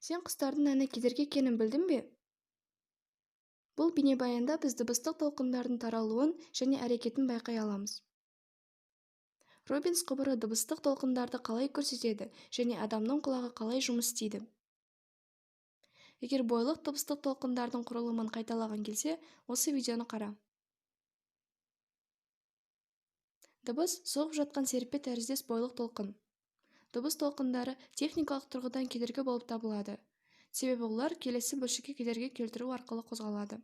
Сен құстардың әні кедергі екенін білдің бе? Бұл бейнебаянда біз дыбыстық толқындардың таралуын және әрекетін байқай аламыз. Робинс құбыры дыбыстық толқындарды қалай көрсетеді және адамның құлағы қалай жұмыс істейді. Егер бойлық дыбыстық толқындардың құрылымын қайталаған келсе, осы видеоны қара. Дыбыс соғып жатқан серіппе тәріздес бойлық толқын. Дыбыс толқындары техникалық тұрғыдан кедергі болып табылады. Себебі олар келесі бөлшекке кедергі келтіру арқылы қозғалады.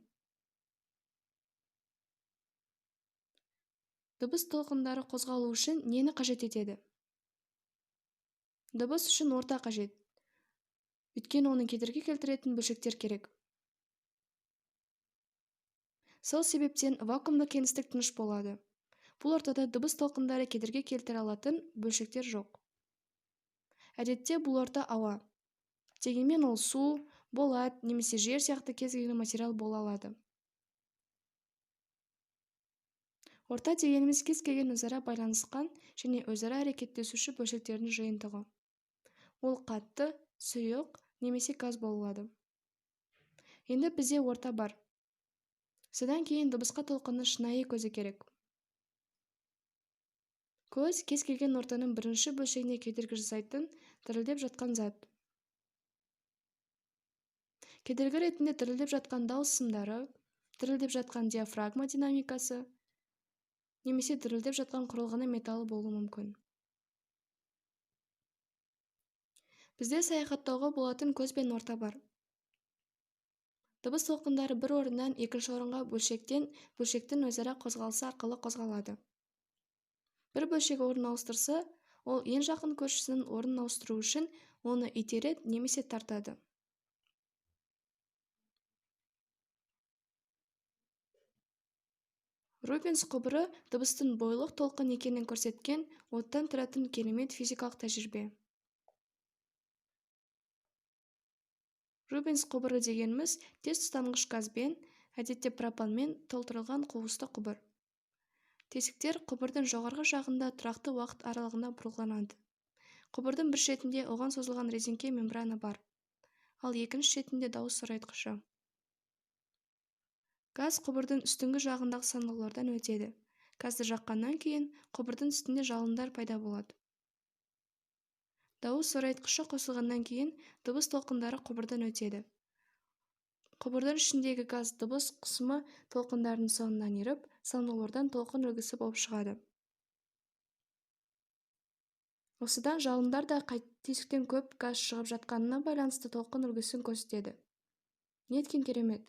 Дыбыс толқындары қозғалу үшін нені қажет етеді? Дыбыс үшін орта қажет. Өйткені оның кедергі келтіретін бөлшектер керек. Сол себептен вакуумды кеңістік тыныш болады. Бұл ортада дыбыс толқындары кедергі келтіре алатын бөлшектер жоқ. Әдетте бұл орта ауа. Дегенмен ол су, болат немесе жер сияқты кез келген материал бола алады. Орта дегеніміз кез келген өзара байланысқан және өзара әрекеттесуші бөлшектердің жиынтығы. Ол қатты, сұйық немесе газ болады. Енді бізде орта бар. Содан кейін дыбысқа толқынның шынайы көзі керек. Көз кез келген ортаның бірінші бөлшегіне кедергі жасайтын дірілдеп жатқан зат. Кедергі ретінде дірілдеп жатқан дауыс сымдары, дірілдеп жатқан диафрагма динамикасы, немесе дірілдеп жатқан құрылғының металлы болуы мүмкін. Бізде саяхаттауға болатын көз бен орта бар. Дыбыс толқындары бір орыннан екінші орынға бөлшектің өзара қозғалысы арқылы қозғалады. Бір бөлшек орын ауыстырса, ол ең жақын көршісінің орнын ауыстыру үшін оны итереді немесе тартады. Робинс құбыры дыбыстың бойлық толқын екенін көрсеткен оттан тұратын керемет физикалық тәжірибе. Робинс құбыры дегеніміз тез тұтанғыш газбен, әдетте пропанмен толтырылған қуысты құбыр. Тесіктер құбырдың жоғарғы жағында тұрақты уақыт аралығында бұрғыланады. Құбырдың бір шетінде оған созылған резеңке мембрана бар, ал екінші шетінде дауыс сорайтқышы. Газ құбырдың үстіңгі жағындағы саңылаулардан өтеді. Газды жаққаннан кейін құбырдың үстінде жалындар пайда болады. Дауыс сорайтқышы қосылғаннан кейін дыбыс толқындары құбырдан өтеді. Құбырдың ішіндегі газ дыбыс қысымы толқындардың соңынан еріп, саңылаулардан толқын үлгісі болып шығады. Осыдан жалындар да тесіктен көп газ шығып жатқанына байланысты толқын үлгісін көрсетеді. Неткен керемет!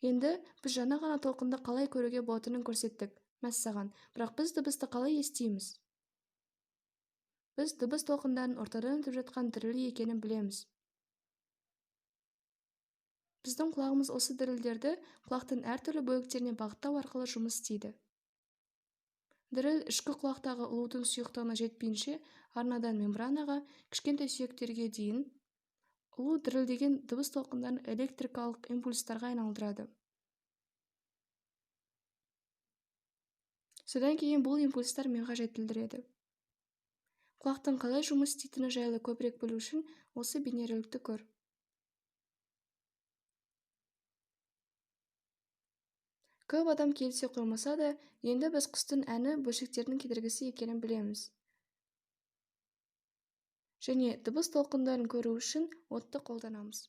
Енді біз жаңа ғана толқынды қалай көруге болатынын көрсеттік. Мәссаған, бірақ біз дыбысты қалай естиміз? Біз дыбыс толқындарын ортадан өтіп жатқан діріл екенін білеміз. Біздің құлағымыз осы дірілдерді құлақтың әртүрлі бөліктеріне бағыттау арқылы жұмыс істейді. Діріл ішкі құлақтағы ұлудың сұйықтығына жетпейінше арнадан мембранаға, кішкентай сүйектерге дейін ұлу дірілдеген дыбыс толқындарын электрикалық импульстарға айналдырады. Содан кейін бұл импульстар миға жетілдіреді. Құлақтың қалай жұмыс істейтіні жайлы көбірек білу үшін осы бейнероликті көр. Көп адам келісе қоймаса да, енді біз құстың әні бөлшектердің кедергісі екенін білеміз. Және дыбыс толқындарын көру үшін отты қолданамыз.